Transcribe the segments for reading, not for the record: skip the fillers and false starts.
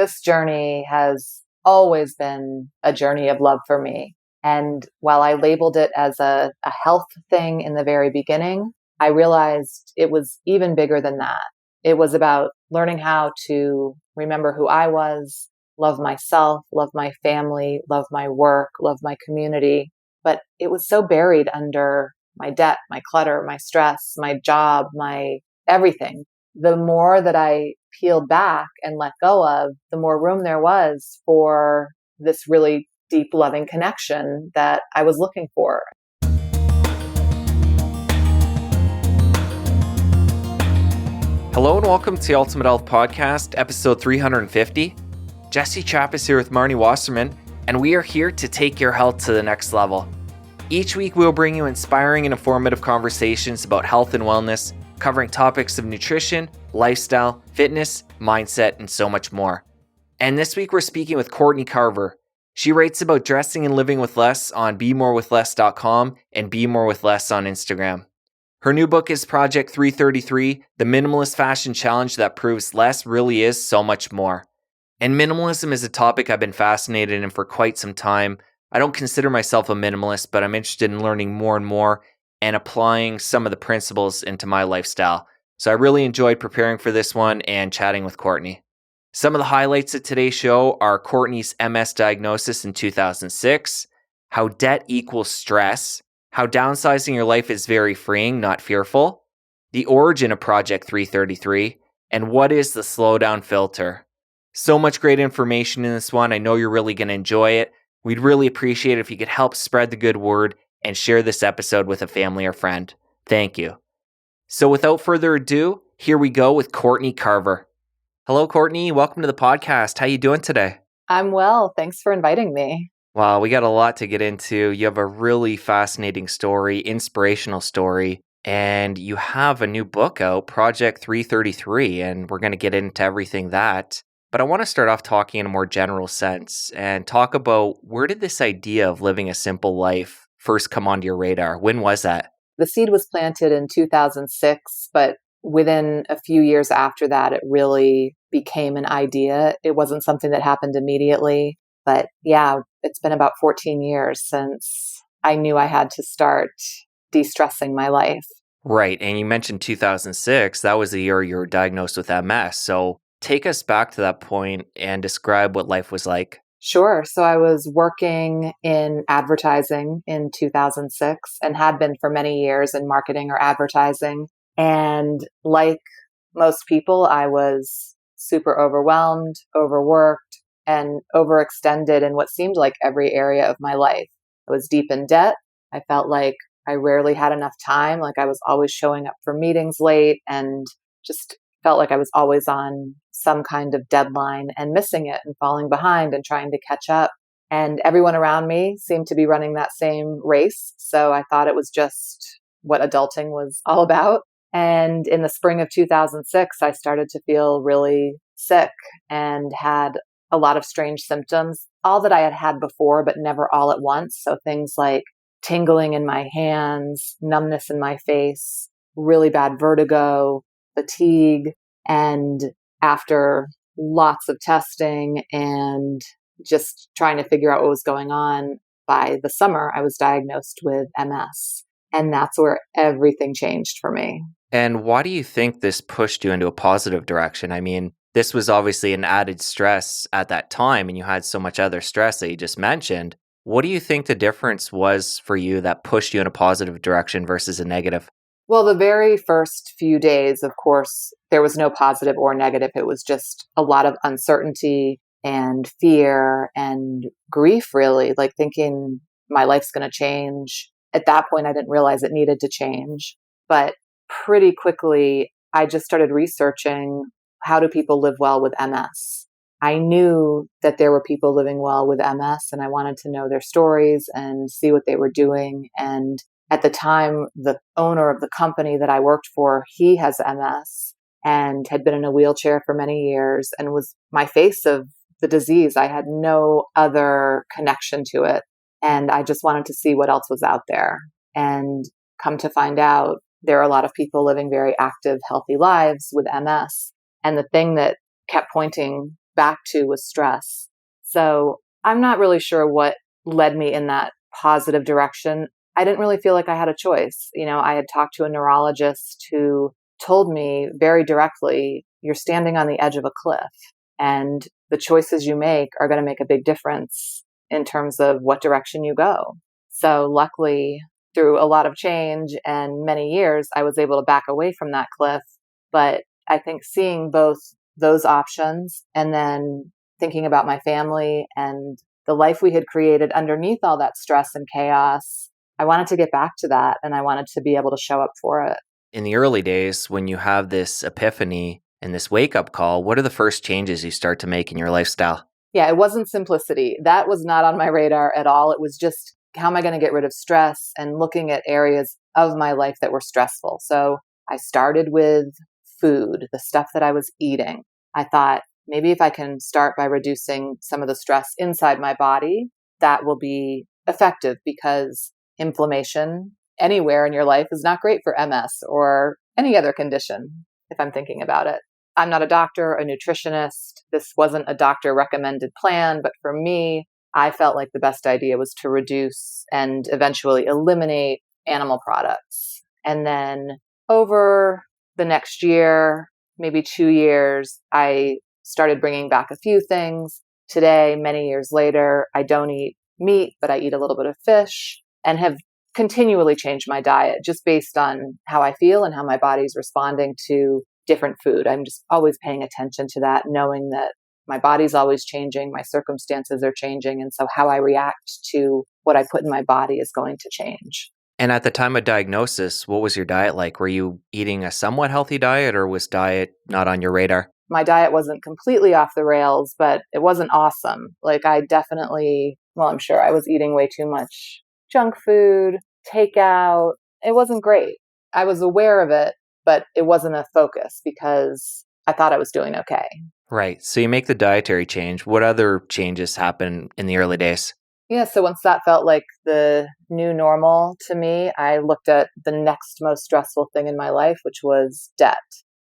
this journey has always been a journey of love for me. And while I labeled it as a health thing in the very beginning, I realized it was even bigger than that. It was about learning how to remember who I was, love myself, love my family, love my work, love my community. But it was so buried under my debt, my clutter, my stress, my job, my everything. The more that I peeled back and let go of, the more room there was for this really deep, loving connection that I was looking for. Hello and welcome to the Ultimate Health Podcast, episode 350. Jesse Chapp is here with Marnie Wasserman, and we are here to take your health to the next level. Each week, we'll bring you inspiring and informative conversations about health and wellness, covering topics of nutrition, lifestyle, fitness, mindset, and so much more. And this week, we're speaking with Courtney Carver. She writes about dressing and living with less on BeMoreWithLess.com and BeMoreWithLess on Instagram. Her new book is Project 333, the minimalist fashion challenge that proves less really is so much more. And minimalism is a topic I've been fascinated in for quite some time. I don't consider myself a minimalist, but I'm interested in learning more and more and applying some of the principles into my lifestyle. So I really enjoyed preparing for this one and chatting with Courtney. Some of the highlights of today's show are Courtney's MS diagnosis in 2006, how debt equals stress, how downsizing your life is very freeing, not fearful, the origin of Project 333, and what is the slowdown filter. So much great information in this one. I know you're really going to enjoy it. We'd really appreciate it if you could help spread the good word and share this episode with a family or friend. Thank you. So without further ado, here we go with Courtney Carver. Hello, Courtney. Welcome to the podcast. How you doing today? I'm well. Thanks for inviting me. Wow, we got a lot to get into. You have a really fascinating story, inspirational story, and you have a new book out, Project 333, and we're going to get into everything that. But I want to start off talking in a more general sense and talk about where did this idea of living a simple life first come onto your radar? When was that? The seed was planted in 2006, but within a few years after that, it really became an idea. It wasn't something that happened immediately. But yeah, it's been about 14 years since I knew I had to start de-stressing my life. Right. And you mentioned 2006. That was the year you were diagnosed with MS. So take us back to that point and describe what life was like. Sure. So I was working in advertising in 2006 and had been for many years in marketing or advertising. And like most people, I was super overwhelmed, overworked, and overextended in what seemed like every area of my life. I was deep in debt. I felt like I rarely had enough time. Like I was always showing up for meetings late and just felt like I was always on some kind of deadline and missing it and falling behind and trying to catch up. And everyone around me seemed to be running that same race. So I thought it was just what adulting was all about. And in the spring of 2006, I started to feel really sick and had a lot of strange symptoms, all that I had had before, but never all at once. So things like tingling in my hands, numbness in my face, really bad vertigo, fatigue. And after lots of testing and just trying to figure out what was going on, by the summer, I was diagnosed with MS. And that's where everything changed for me. And why do you think this pushed you into a positive direction? I mean, this was obviously an added stress at that time, and you had so much other stress that you just mentioned. What do you think the difference was for you that pushed you in a positive direction versus a negative? Well, the very first few days, of course, there was no positive or negative. It was just a lot of uncertainty and fear and grief, really, like thinking my life's going to change. At that point, I didn't realize it needed to change. But pretty quickly, I just started researching, how do people live well with MS? I knew that there were people living well with MS, and I wanted to know their stories and see what they were doing. And at the time, the owner of the company that I worked for, he has MS and had been in a wheelchair for many years and was my face of the disease. I had no other connection to it. And I just wanted to see what else was out there. And come to find out, there are a lot of people living very active, healthy lives with MS. And the thing that kept pointing back to was stress. So I'm not really sure what led me in that positive direction. I didn't really feel like I had a choice. I had talked to a neurologist who told me very directly, you're standing on the edge of a cliff, and the choices you make are going to make a big difference in terms of what direction you go. So luckily, through a lot of change and many years, I was able to back away from that cliff. But I think seeing both those options and then thinking about my family and the life we had created underneath all that stress and chaos, I wanted to get back to that, and I wanted to be able to show up for it. In the early days, when you have this epiphany and this wake-up call, what are the first changes you start to make in your lifestyle? Yeah, it wasn't simplicity. That was not on my radar at all. It was just, how am I going to get rid of stress, and looking at areas of my life that were stressful. So I started with food, the stuff that I was eating. I thought, maybe if I can start by reducing some of the stress inside my body, that will be effective, because inflammation anywhere in your life is not great for MS or any other condition, if I'm thinking about it. I'm not a doctor, a nutritionist. This wasn't a doctor recommended plan, but for me, I felt like the best idea was to reduce and eventually eliminate animal products. And then over the next year, maybe 2 years, I started bringing back a few things. Today, many years later, I don't eat meat, but I eat a little bit of fish, and have continually changed my diet just based on how I feel and how my body's responding to different food. I'm just always paying attention to that, knowing that my body's always changing, my circumstances are changing, and so how I react to what I put in my body is going to change. And at the time of diagnosis, what was your diet like? Were you eating a somewhat healthy diet, or was diet not on your radar? My diet wasn't completely off the rails, but it wasn't awesome. Like, I definitely, I'm sure I was eating way too much junk food, takeout. It wasn't great. I was aware of it, but it wasn't a focus because I thought I was doing okay. Right. So you make the dietary change. What other changes happen in the early days? Yeah, so once that felt like the new normal to me, I looked at the next most stressful thing in my life, which was debt.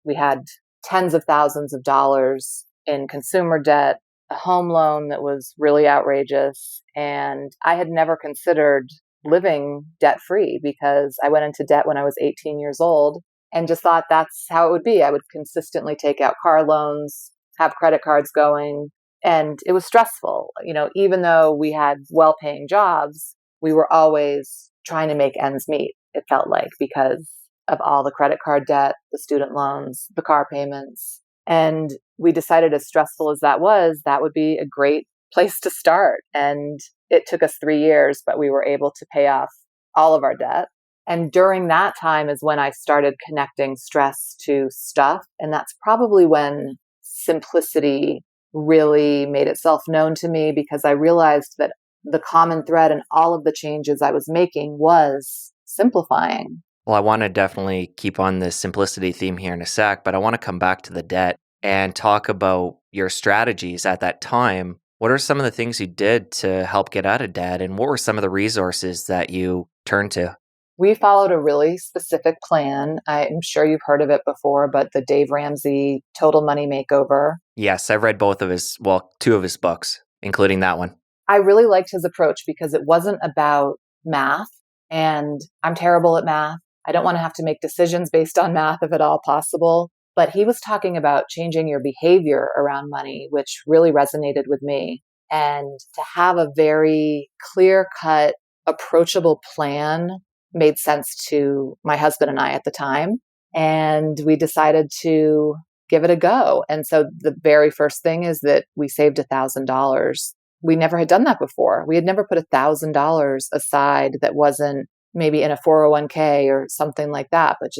We had tens of thousands of dollars in consumer debt, a home loan that was really outrageous, and I had never considered living debt-free because I went into debt when I was 18 years old and just thought that's how it would be. I would consistently take out car loans, have credit cards going, and it was stressful. Even though we had well-paying jobs, we were always trying to make ends meet, it felt like, because of all the credit card debt, the student loans, the car payments. And we decided, as stressful as that was, that would be a great place to start. And it took us 3 years, but we were able to pay off all of our debt. And during that time is when I started connecting stress to stuff. And that's probably when simplicity really made itself known to me, because I realized that the common thread in all of the changes I was making was simplifying. Well, I want to definitely keep on the simplicity theme here in a sec, but I want to come back to the debt and talk about your strategies at that time. What are some of the things you did to help get out of debt, and what were some of the resources that you turned to? We followed a really specific plan. I'm sure you've heard of it before, but the Dave Ramsey Total Money Makeover. Yes, I've read two of his books, including that one. I really liked his approach because it wasn't about math, and I'm terrible at math. I don't want to have to make decisions based on math if at all possible. But he was talking about changing your behavior around money, which really resonated with me. And to have a very clear-cut, approachable plan made sense to my husband and I at the time. And we decided to give it a go. And so the very first thing is that we saved $1,000. We never had done that before. We had never put $1,000 aside that wasn't maybe in a 401k or something like that, but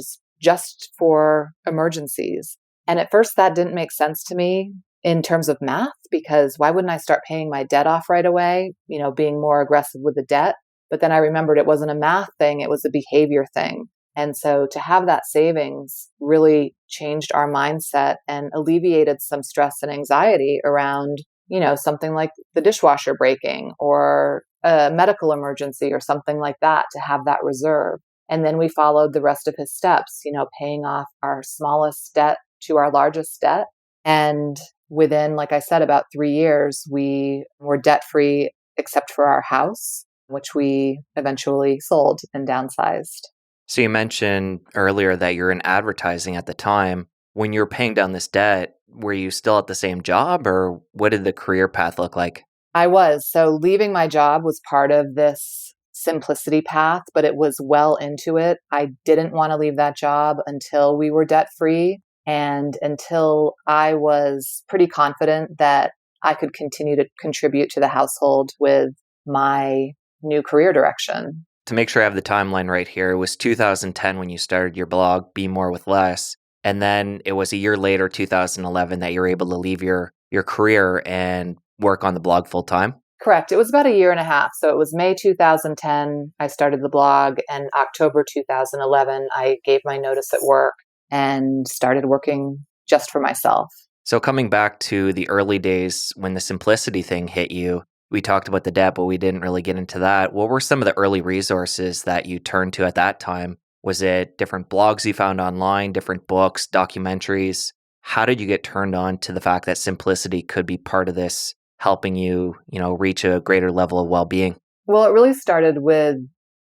just for emergencies. And at first that didn't make sense to me in terms of math, because why wouldn't I start paying my debt off right away, being more aggressive with the debt? But then I remembered it wasn't a math thing, it was a behavior thing. And so to have that savings really changed our mindset and alleviated some stress and anxiety around, something like the dishwasher breaking or a medical emergency or something like that, to have that reserve. And then we followed the rest of his steps, paying off our smallest debt to our largest debt. And within, like I said, about 3 years, we were debt free except for our house, which we eventually sold and downsized. So you mentioned earlier that you're in advertising at the time. When you were paying down this debt, were you still at the same job, or what did the career path look like? I was. So leaving my job was part of this simplicity path, but it was well into it. I didn't want to leave that job until we were debt free and until I was pretty confident that I could continue to contribute to the household with my new career direction. To make sure I have the timeline right here, it was 2010 when you started your blog, Be More with Less. And then it was a year later, 2011, that you were able to leave your career and work on the blog full time. Correct. It was about a year and a half. So it was May 2010, I started the blog, and October 2011, I gave my notice at work and started working just for myself. So coming back to the early days when the simplicity thing hit you, we talked about the debt, but we didn't really get into that. What were some of the early resources that you turned to at that time? Was it different blogs you found online, different books, documentaries? How did you get turned on to the fact that simplicity could be part of this, helping you, reach a greater level of well-being? Well, it really started with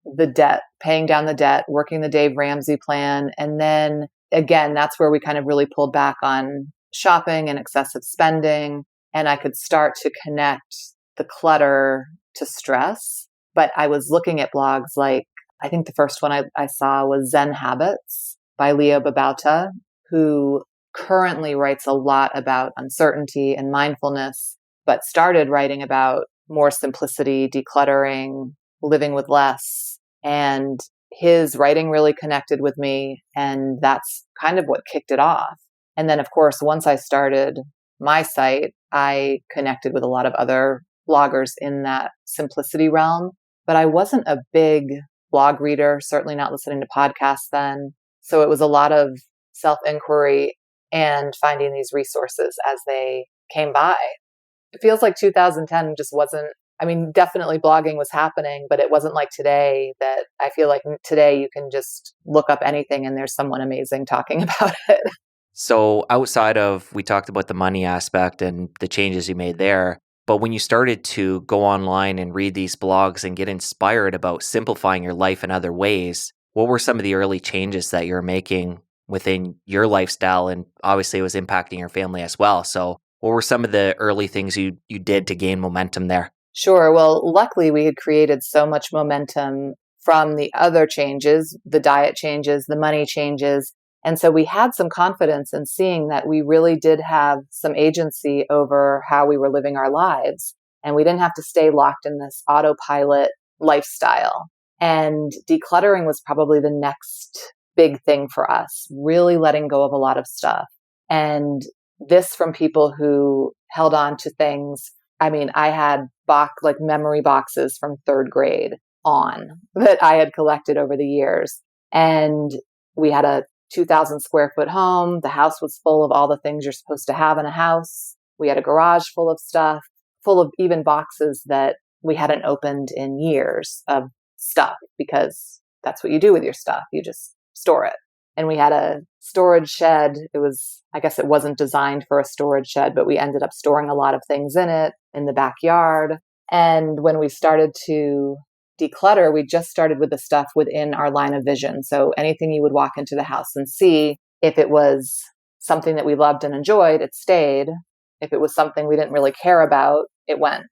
the debt, paying down the debt, working the Dave Ramsey plan. And then again, that's where we kind of really pulled back on shopping and excessive spending. And I could start to connect the clutter to stress. But I was looking at blogs like, I think the first one I saw was Zen Habits by Leo Babauta, who currently writes a lot about uncertainty and mindfulness, but started writing about more simplicity, decluttering, living with less. And his writing really connected with me. And that's kind of what kicked it off. And then, of course, once I started my site, I connected with a lot of other bloggers in that simplicity realm. But I wasn't a big blog reader, certainly not listening to podcasts then. So it was a lot of self-inquiry and finding these resources as they came by. It feels like 2010 just wasn't, definitely blogging was happening, but it wasn't like today that I feel like today you can just look up anything and there's someone amazing talking about it. So outside of, we talked about the money aspect and the changes you made there, but when you started to go online and read these blogs and get inspired about simplifying your life in other ways, what were some of the early changes that you're making within your lifestyle? And obviously it was impacting your family as well. So what were some of the early things you did to gain momentum there? Sure. Well, luckily we had created so much momentum from the other changes, the diet changes, the money changes. And so we had some confidence in seeing that we really did have some agency over how we were living our lives. And we didn't have to stay locked in this autopilot lifestyle. And decluttering was probably the next big thing for us, really letting go of a lot of stuff. And this from people who held on to things. I had memory boxes from third grade on that I had collected over the years. And we had a 2,000 square foot home. The house was full of all the things you're supposed to have in a house. We had a garage full of stuff, full of even boxes that we hadn't opened in years of stuff, because that's what you do with your stuff. You just store it. And we had a storage shed. I guess it wasn't designed for a storage shed, but we ended up storing a lot of things in it in the backyard. And when we started to declutter, we just started with the stuff within our line of vision. So anything you would walk into the house and see, if it was something that we loved and enjoyed, it stayed. If it was something we didn't really care about, it went.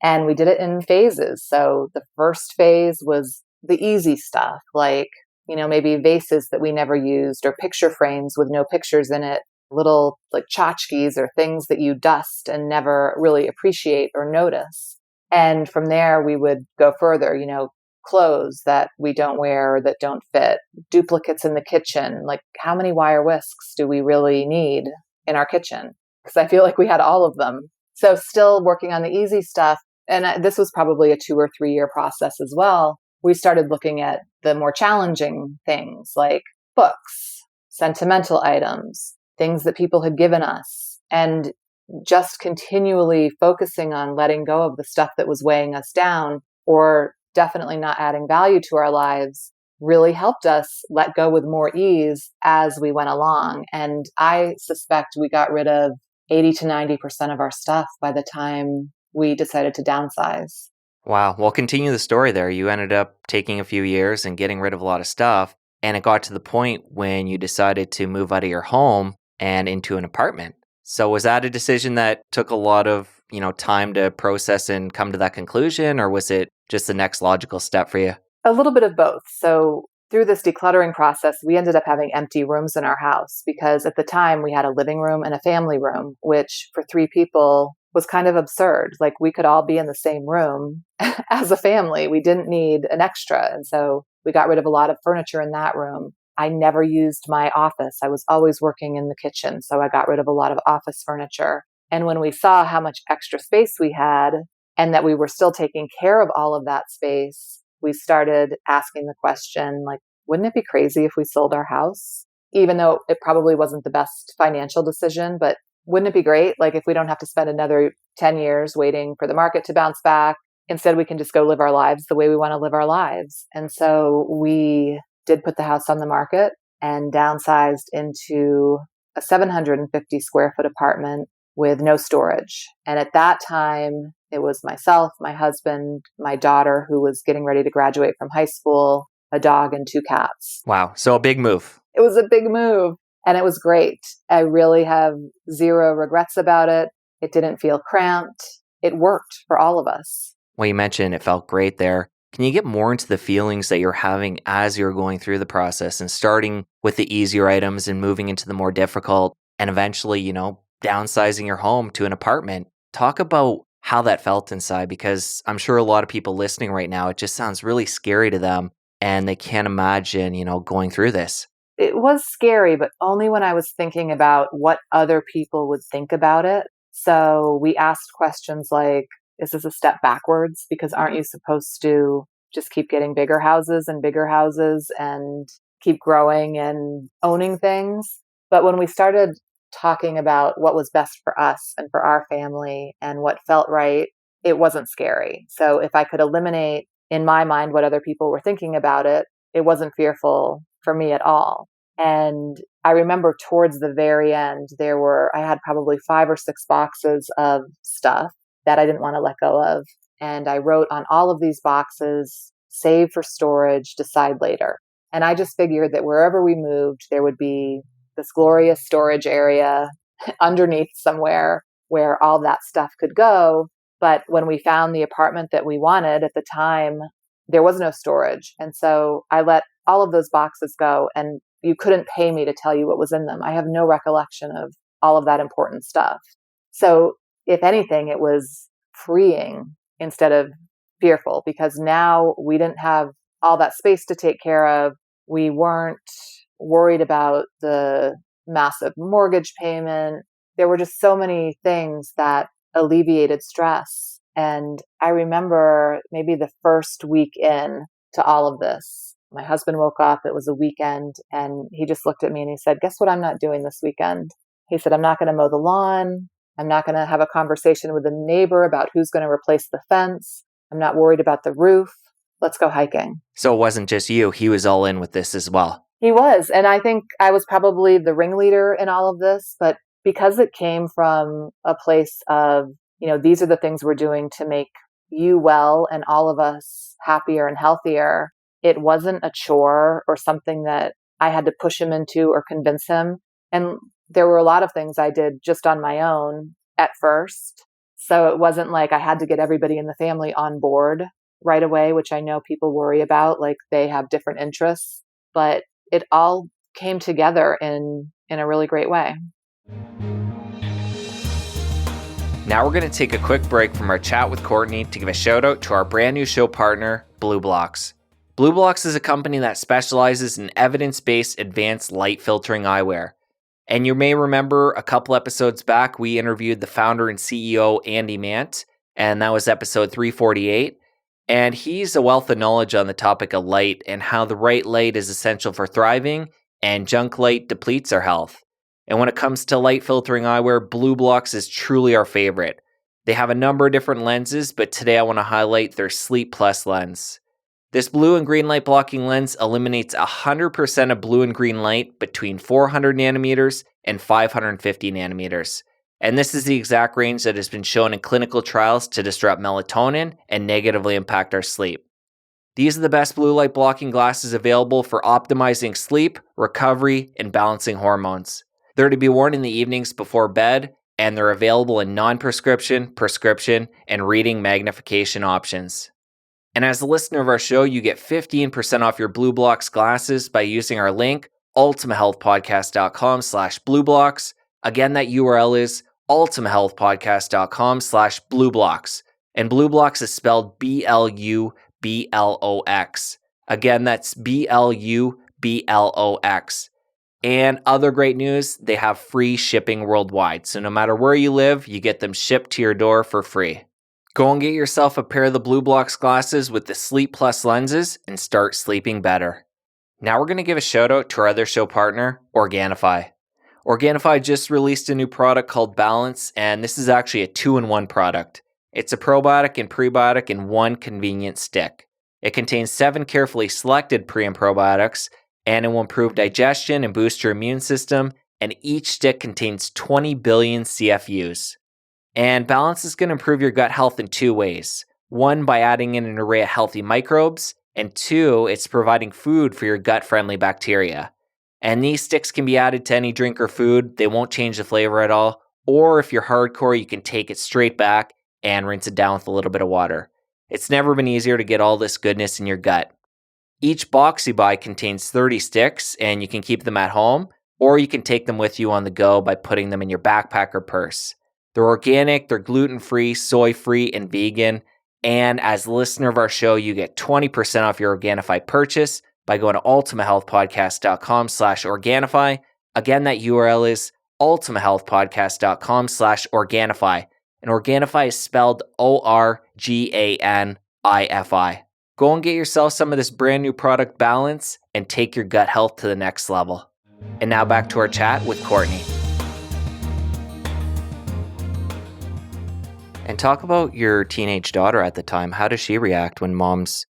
And we did it in phases. So the first phase was the easy stuff, like, maybe vases that we never used, or picture frames with no pictures in it, little like tchotchkes or things that you dust and never really appreciate or notice. And from there, we would go further, clothes that we don't wear or that don't fit, duplicates in the kitchen. Like, how many wire whisks do we really need in our kitchen? Because I feel like we had all of them. So still working on the easy stuff. And this was probably a 2 or 3 year process as well. We started looking at the more challenging things like books, sentimental items, things that people had given us, and just continually focusing on letting go of the stuff that was weighing us down or definitely not adding value to our lives really helped us let go with more ease as we went along. And I suspect we got rid of 80 to 90% of our stuff by the time we decided to downsize. Wow. Well, continue the story there. You ended up taking a few years and getting rid of a lot of stuff. And it got to the point when you decided to move out of your home and into an apartment. So was that a decision that took a lot of, time to process and come to that conclusion, or was it just the next logical step for you? A little bit of both. So through this decluttering process, we ended up having empty rooms in our house because at the time we had a living room and a family room, which for 3 people was kind of absurd. Like we could all be in the same room as a family. We didn't need an extra. And so we got rid of a lot of furniture in that room. I never used my office. I was always working in the kitchen. So I got rid of a lot of office furniture. And when we saw how much extra space we had and that we were still taking care of all of that space, we started asking the question, like, wouldn't it be crazy if we sold our house? Even though it probably wasn't the best financial decision, but wouldn't it be great? Like if we don't have to spend another 10 years waiting for the market to bounce back, instead we can just go live our lives the way we want to live our lives. And so we did put the house on the market and downsized into a 750 square foot apartment with no storage. And at that time, it was myself, my husband, my daughter, who was getting ready to graduate from high school, a dog, and 2 cats. Wow. So a big move. It was a big move. And it was great. I really have 0 regrets about it. It didn't feel cramped. It worked for all of us. Well, you mentioned it felt great there. Can you get more into the feelings that you're having as you're going through the process and starting with the easier items and moving into the more difficult and eventually, downsizing your home to an apartment? Talk about how that felt inside, because I'm sure a lot of people listening right now, it just sounds really scary to them and they can't imagine, going through this. It was scary, but only when I was thinking about what other people would think about it. So we asked questions like, is this a step backwards? Because aren't you supposed to just keep getting bigger houses and keep growing and owning things? But when we started talking about what was best for us and for our family and what felt right, it wasn't scary. So if I could eliminate in my mind what other people were thinking about it, it wasn't fearful for me at all. And I remember towards the very end, I had probably 5 or 6 boxes of stuff that I didn't want to let go of. And I wrote on all of these boxes, save for storage, decide later. And I just figured that wherever we moved, there would be this glorious storage area underneath somewhere where all that stuff could go. But when we found the apartment that we wanted at the time, there was no storage. And so I let all of those boxes go, and you couldn't pay me to tell you what was in them. I have no recollection of all of that important stuff. So if anything, it was freeing instead of fearful, because now we didn't have all that space to take care of. We weren't worried about the massive mortgage payment. There were just so many things that alleviated stress. And I remember maybe the first week in to all of this, my husband woke up, it was a weekend, and he just looked at me and he said, guess what I'm not doing this weekend? He said, I'm not going to mow the lawn. I'm not going to have a conversation with a neighbor about who's going to replace the fence. I'm not worried about the roof. Let's go hiking. So it wasn't just you. He was all in with this as well. He was. And I think I was probably the ringleader in all of this. But because it came from a place of, these are the things we're doing to make you well and all of us happier and healthier, it wasn't a chore or something that I had to push him into or convince him. And there were a lot of things I did just on my own at first. So it wasn't like I had to get everybody in the family on board right away, which I know people worry about, like they have different interests, but it all came together in a really great way. Now we're going to take a quick break from our chat with Courtney to give a shout out to our brand new show partner, BlueBlox. BlueBlox is a company that specializes in evidence-based advanced light filtering eyewear. And you may remember a couple episodes back, we interviewed the founder and CEO, Andy Mant, and that was episode 348. And he's a wealth of knowledge on the topic of light and how the right light is essential for thriving and junk light depletes our health. And when it comes to light filtering eyewear, BlueBlox is truly our favorite. They have a number of different lenses, but today I want to highlight their Sleep Plus lens. This blue and green light blocking lens eliminates 100% of blue and green light between 400 nanometers and 550 nanometers. And this is the exact range that has been shown in clinical trials to disrupt melatonin and negatively impact our sleep. These are the best blue light blocking glasses available for optimizing sleep, recovery, and balancing hormones. They're to be worn in the evenings before bed, and they're available in non-prescription, prescription, and reading magnification options. And as a listener of our show, you get 15% off your Blue Blocks glasses by using our link, ultimahealthpodcast.com/blueblocks. Again, that URL is ultimahealthpodcast.com/blueblocks. And Blue Blocks is spelled BLUBLOX. Again, that's BLUBLOX. And other great news, they have free shipping worldwide. So no matter where you live, you get them shipped to your door for free. Go and get yourself a pair of the Blue Blocks glasses with the Sleep Plus lenses and start sleeping better. Now we're going to give a shout out to our other show partner, Organifi. Organifi just released a new product called Balance, and this is actually a 2-in-1 product. It's a probiotic and prebiotic in one convenient stick. It contains 7 carefully selected pre and probiotics, and it will improve digestion and boost your immune system, and each stick contains 20 billion CFUs. And Balance is going to improve your gut health in 2 ways. 1, by adding in an array of healthy microbes, and 2, it's providing food for your gut-friendly bacteria. And these sticks can be added to any drink or food. They won't change the flavor at all. Or if you're hardcore, you can take it straight back and rinse it down with a little bit of water. It's never been easier to get all this goodness in your gut. Each box you buy contains 30 sticks, and you can keep them at home, or you can take them with you on the go by putting them in your backpack or purse. They're organic, they're gluten-free, soy-free, and vegan. And as a listener of our show, you get 20% off your Organifi purchase by going to ultimahealthpodcast.com/Organifi. Again, that URL is ultimahealthpodcast.com/Organifi. And Organifi is spelled ORGANIFI. Go and get yourself some of this brand new product Balance and take your gut health to the next level. And now back to our chat with Courtney. And talk about your teenage daughter at the time. How does she react when mom's,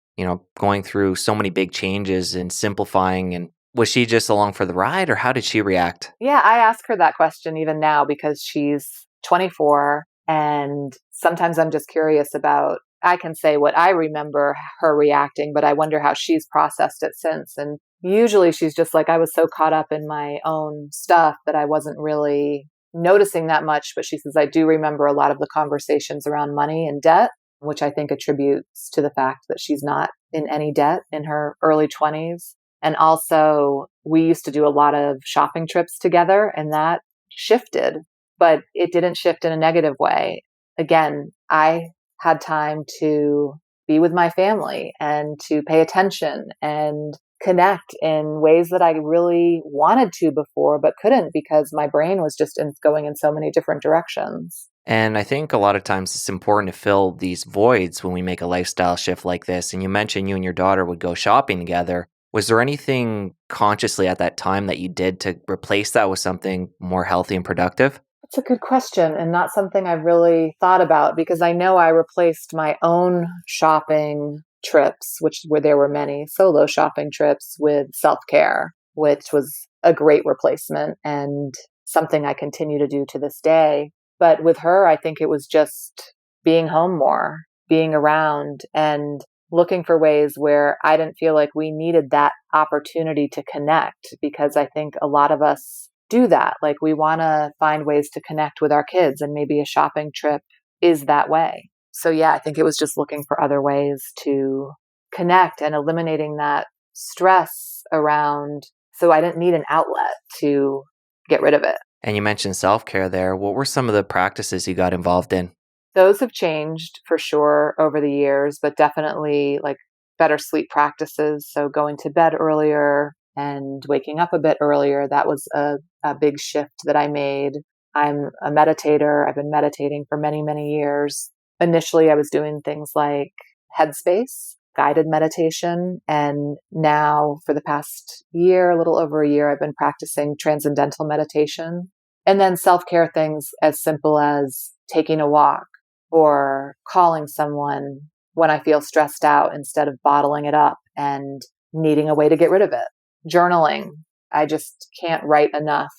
going through so many big changes and simplifying? And was she just along for the ride, or how did she react? Yeah, I ask her that question even now because she's 24, and sometimes I'm just curious about, I can say what I remember her reacting, but I wonder how she's processed it since. And usually she's just like, I was so caught up in my own stuff that I wasn't really noticing that much. But she says, I do remember a lot of the conversations around money and debt, which I think attributes to the fact that she's not in any debt in her early 20s. And also, we used to do a lot of shopping trips together, and that shifted, but it didn't shift in a negative way. Again, I had time to be with my family and to pay attention and connect in ways that I really wanted to before, but couldn't because my brain was just going in so many different directions. And I think a lot of times it's important to fill these voids when we make a lifestyle shift like this. And you mentioned you and your daughter would go shopping together. Was there anything consciously at that time that you did to replace that with something more healthy and productive? That's a good question, and not something I've really thought about, because I know I replaced my own shopping trips, where there were many solo shopping trips, with self-care, which was a great replacement and something I continue to do to this day. But with her, I think it was just being home more, being around, and looking for ways where I didn't feel like we needed that opportunity to connect, because I think a lot of us do that. Like, we want to find ways to connect with our kids, and maybe a shopping trip is that way. So yeah, I think it was just looking for other ways to connect and eliminating that stress around, so I didn't need an outlet to get rid of it. And you mentioned self-care there. What were some of the practices you got involved in? Those have changed for sure over the years, but definitely like better sleep practices. So going to bed earlier and waking up a bit earlier, that was a big shift that I made. I'm a meditator. I've been meditating for many, many years. Initially, I was doing things like Headspace, guided meditation. And now for the past year, a little over a year, I've been practicing transcendental meditation. And then self-care things as simple as taking a walk or calling someone when I feel stressed out instead of bottling it up and needing a way to get rid of it. Journaling. I just can't write enough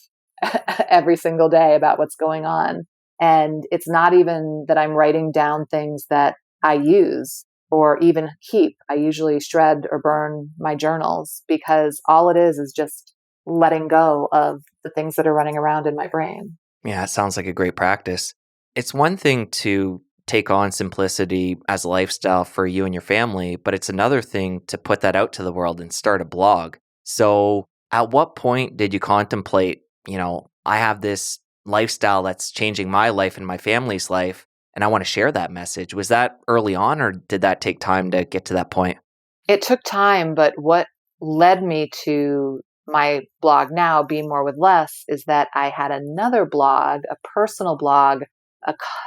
every single day about what's going on. And it's not even that I'm writing down things that I use or even keep. I usually shred or burn my journals because all it is just letting go of the things that are running around in my brain. Yeah, it sounds like a great practice. It's one thing to take on simplicity as a lifestyle for you and your family, but it's another thing to put that out to the world and start a blog. So, at what point did you contemplate, I have this lifestyle that's changing my life and my family's life, and I want to share that message? Was that early on, or did that take time to get to that point? It took time, but what led me to my blog now, Be More with Less, is that I had another blog, a personal blog,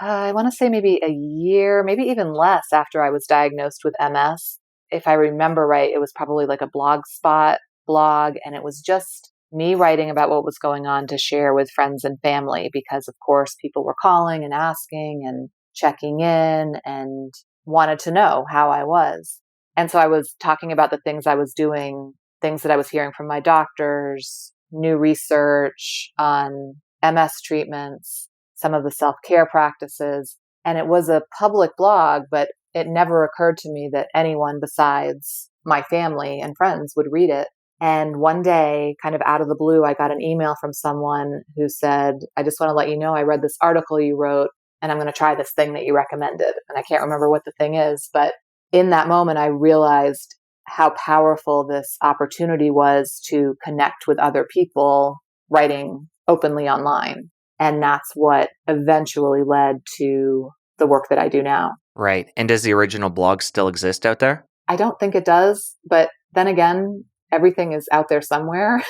I want to say maybe a year, maybe even less after I was diagnosed with MS. If I remember right, it was probably like a Blogspot blog, and it was just me writing about what was going on to share with friends and family because, of course, people were calling and asking and checking in and wanted to know how I was. And so I was talking about the things I was doing, things that I was hearing from my doctors, new research on MS treatments, some of the self-care practices. And it was a public blog, but it never occurred to me that anyone besides my family and friends would read it. And one day, kind of out of the blue, I got an email from someone who said, I just want to let you know, I read this article you wrote, and I'm going to try this thing that you recommended. And I can't remember what the thing is, but in that moment, I realized how powerful this opportunity was to connect with other people writing openly online. And that's what eventually led to the work that I do now. Right. And does the original blog still exist out there? I don't think it does, but then again, everything is out there somewhere.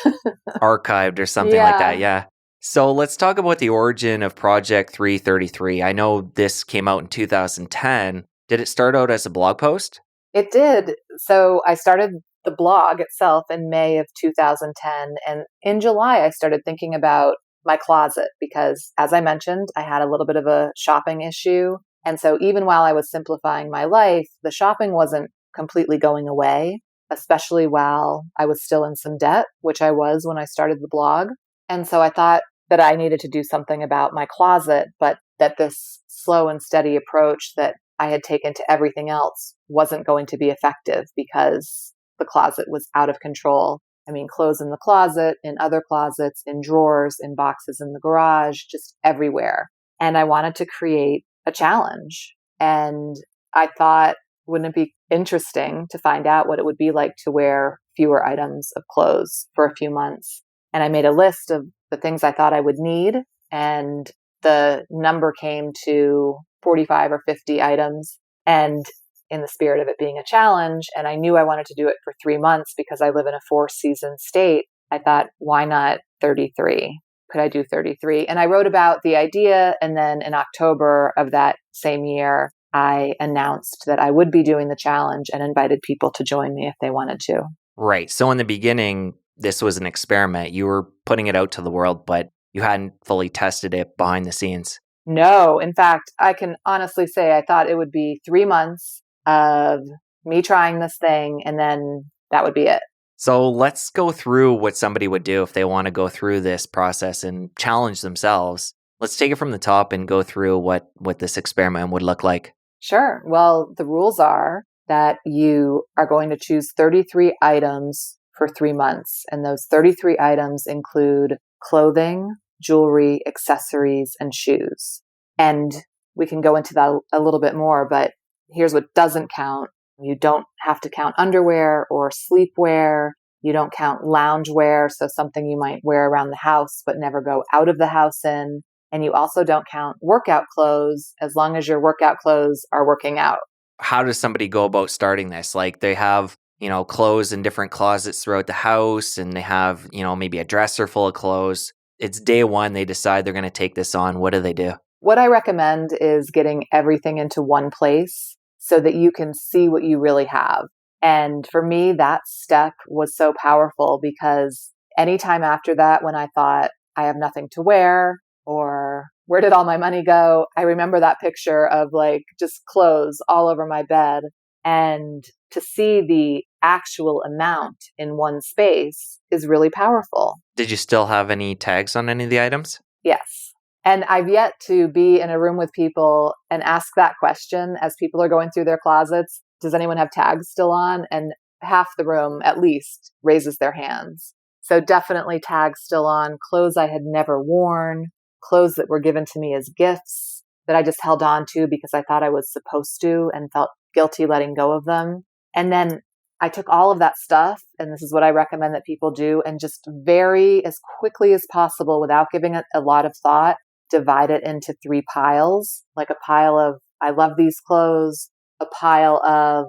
Archived or something like that, yeah. So let's talk about the origin of Project 333. I know this came out in 2010. Did it start out as a blog post? It did. So I started the blog itself in May of 2010. And in July, I started thinking about my closet because, as I mentioned, I had a little bit of a shopping issue. And so even while I was simplifying my life, the shopping wasn't completely going away, especially while I was still in some debt, which I was when I started the blog. And so I thought that I needed to do something about my closet, but that this slow and steady approach that I had taken to everything else wasn't going to be effective because the closet was out of control. I mean, clothes in the closet, in other closets, in drawers, in boxes in the garage, just everywhere. And I wanted to create a challenge. And I thought, wouldn't it be interesting to find out what it would be like to wear fewer items of clothes for a few months? And I made a list of the things I thought I would need. And the number came to 45 or 50 items. And in the spirit of it being a challenge, and I knew I wanted to do it for 3 months because I live in a 4-season state, I thought, why not 33? Could I do 33? And I wrote about the idea. And then in October of that same year, I announced that I would be doing the challenge and invited people to join me if they wanted to. Right. So in the beginning, this was an experiment. You were putting it out to the world, but you hadn't fully tested it behind the scenes. No, in fact, I can honestly say I thought it would be 3 months of me trying this thing, and then that would be it. So let's go through what somebody would do if they want to go through this process and challenge themselves. Let's take it from the top and go through what this experiment would look like. Sure. Well, the rules are that you are going to choose 33 items for 3 months. And those 33 items include clothing, jewelry, accessories, and shoes. And we can go into that a little bit more, but here's what doesn't count. You don't have to count underwear or sleepwear. You don't count loungewear, so something you might wear around the house but never go out of the house in. And you also don't count workout clothes as long as your workout clothes are working out. How does somebody go about starting this? Like they have, clothes in different closets throughout the house, and they have, maybe a dresser full of clothes. It's day one. They decide they're going to take this on. What do they do? What I recommend is getting everything into one place so that you can see what you really have. And for me, that step was so powerful because anytime after that, when I thought I have nothing to wear or where did all my money go, I remember that picture of like just clothes all over my bed. And to see the actual amount in one space is really powerful. Did you still have any tags on any of the items? Yes. And I've yet to be in a room with people and ask that question as people are going through their closets. Does anyone have tags still on? And half the room at least raises their hands. So definitely tags still on, clothes I had never worn, clothes that were given to me as gifts that I just held on to because I thought I was supposed to and felt guilty letting go of them. And then I took all of that stuff, and this is what I recommend that people do, and just very as quickly as possible without giving it a lot of thought, divide it into 3 piles, like a pile of, I love these clothes, a pile of,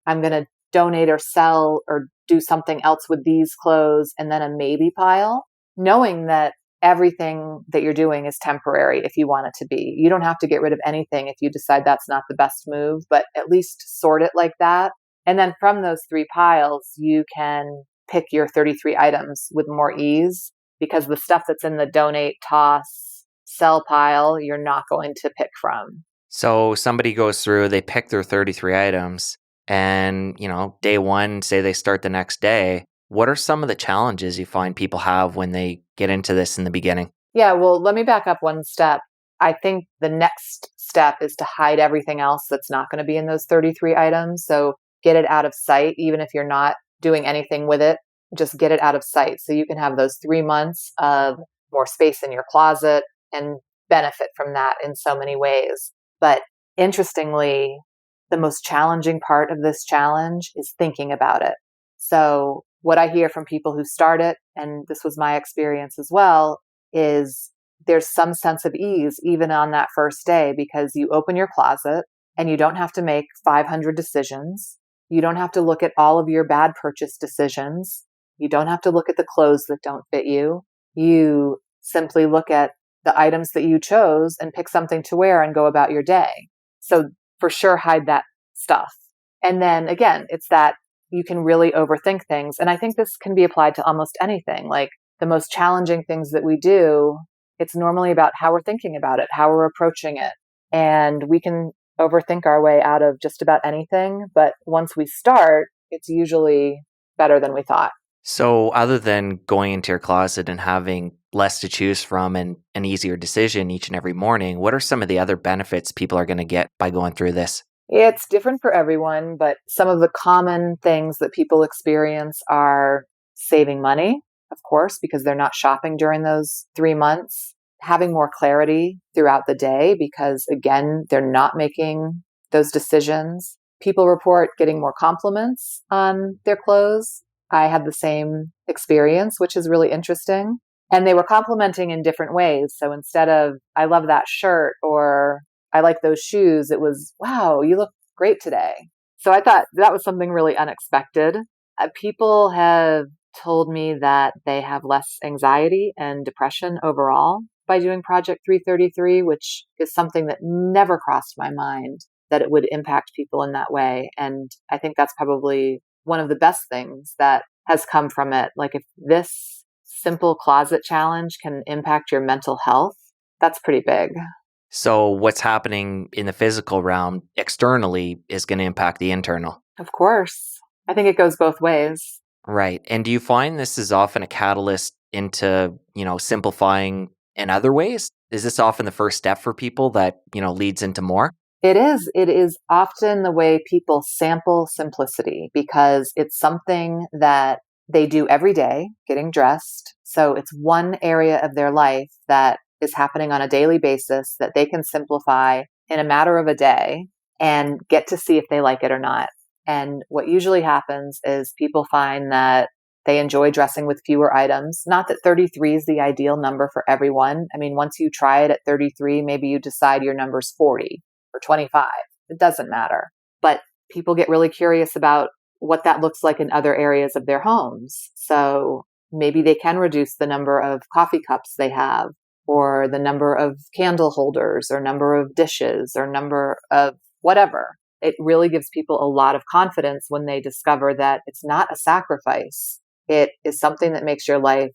I'm going to donate or sell or do something else with these clothes, and then a maybe pile, knowing that everything that you're doing is temporary if you want it to be. You don't have to get rid of anything if you decide that's not the best move, but at least sort it like that. And then from those 3 piles, you can pick your 33 items with more ease, because the stuff that's in the donate, toss, sell pile, you're not going to pick from. So somebody goes through, they pick their 33 items, and, day one, say they start the next day. What are some of the challenges you find people have when they get into this in the beginning? Yeah, well, let me back up one step. I think the next step is to hide everything else that's not going to be in those 33 items. So get it out of sight, even if you're not doing anything with it, just get it out of sight. So you can have those 3 months of more space in your closet and benefit from that in so many ways. But interestingly, the most challenging part of this challenge is thinking about it. So what I hear from people who start it, and this was my experience as well, is there's some sense of ease even on that first day, because you open your closet and you don't have to make 500 decisions. You don't have to look at all of your bad purchase decisions. You don't have to look at the clothes that don't fit you. You simply look at the items that you chose and pick something to wear and go about your day. So for sure, hide that stuff. And then again, it's that you can really overthink things. And I think this can be applied to almost anything. Like the most challenging things that we do, it's normally about how we're thinking about it, how we're approaching it. And we can overthink our way out of just about anything. But once we start, it's usually better than we thought. So other than going into your closet and having less to choose from and an easier decision each and every morning, what are some of the other benefits people are going to get by going through this? It's different for everyone, but some of the common things that people experience are saving money, of course, because they're not shopping during those 3 months, having more clarity throughout the day, because again, they're not making those decisions. People report getting more compliments on their clothes. I had the same experience, which is really interesting. And they were complimenting in different ways. So instead of, I love that shirt, or I like those shoes, it was, wow, you look great today. So I thought that was something really unexpected. People have told me that they have less anxiety and depression overall by doing Project 333, which is something that never crossed my mind that it would impact people in that way. And I think that's probably one of the best things that has come from it. Like if this simple closet challenge can impact your mental health, that's pretty big. So what's happening in the physical realm externally is going to impact the internal. Of course. I think it goes both ways. Right. And do you find this is often a catalyst into, simplifying in other ways? Is this often the first step for people that, leads into more? It is. It is often the way people sample simplicity, because it's something that they do every day, getting dressed. So it's one area of their life that is happening on a daily basis that they can simplify in a matter of a day and get to see if they like it or not. And what usually happens is people find that they enjoy dressing with fewer items. Not that 33 is the ideal number for everyone. I mean, once you try it at 33, maybe you decide your number's 40 or 25. It doesn't matter. But people get really curious about what that looks like in other areas of their homes. So maybe they can reduce the number of coffee cups they have, or the number of candle holders, or number of dishes, or number of whatever. It really gives people a lot of confidence when they discover that it's not a sacrifice. It is something that makes your life